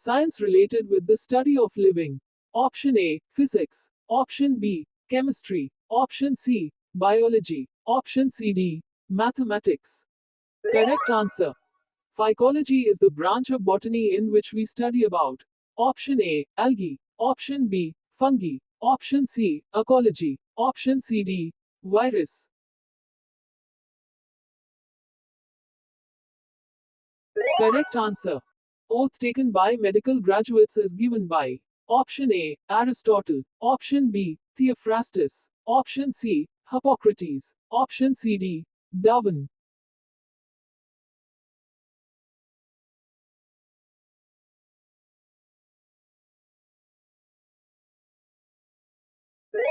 science related with the study of living. Option A, physics. Option B, chemistry. Option C, biology. Option C, D, mathematics. Correct answer. Phycology is the branch of botany in which we study about. Option A, algae. Option B, fungi. Option C, ecology. Option C, D, virus. Correct answer. Oath taken by medical graduates is given by Option A, Aristotle. Option B, Theophrastus. Option C, Hippocrates. Option C, D, Darwin.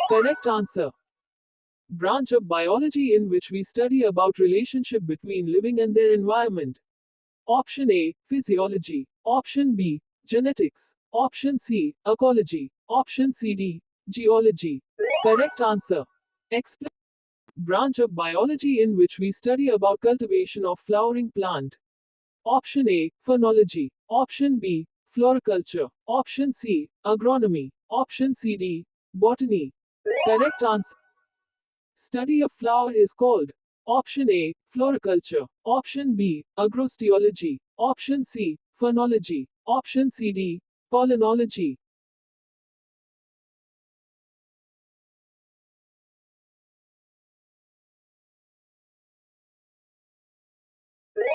Correct answer. Branch of biology in which we study about relationship between living and their environment. Option A, physiology. Option B, genetics. Option C, ecology. Option C, D, geology. Correct answer. Explain. Branch of biology in which we study about cultivation of flowering plant. Option A, phenology. Option B, floriculture. Option C, agronomy. Option C, D, botany. Correct answer. Study of flower is called Option A, floriculture. Option B, agrosteology. Option C, phenology. Option C, D, pollinology.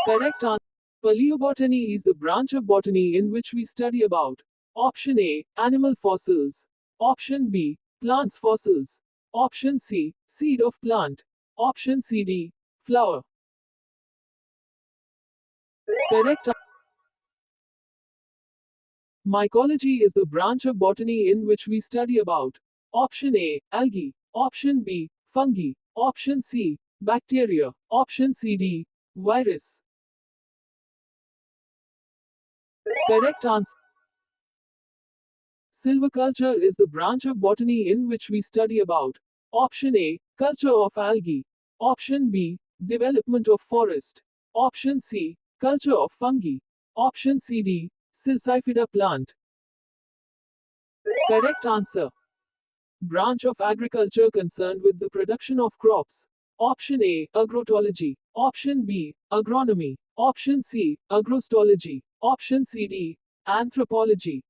Correct answer. Paleobotany is the branch of botany in which we study about Option A, animal fossils. Option B, plants fossils. Option C, seed of plant. Option C, D, flower. Correct. Mycology is the branch of botany in which we study about Option A, algae. Option B, fungi. Option C, bacteria. Option C, D, virus. Correct answer. Silviculture is the branch of botany in which we study about Option A, culture of algae. Option B, development of forest. Option C, culture of fungi. Option C, D, Silsifida plant. Correct answer. Branch of agriculture concerned with the production of crops. Option A, agrotology. Option B, agronomy. Option C, agrostology. Option C, D, anthropology.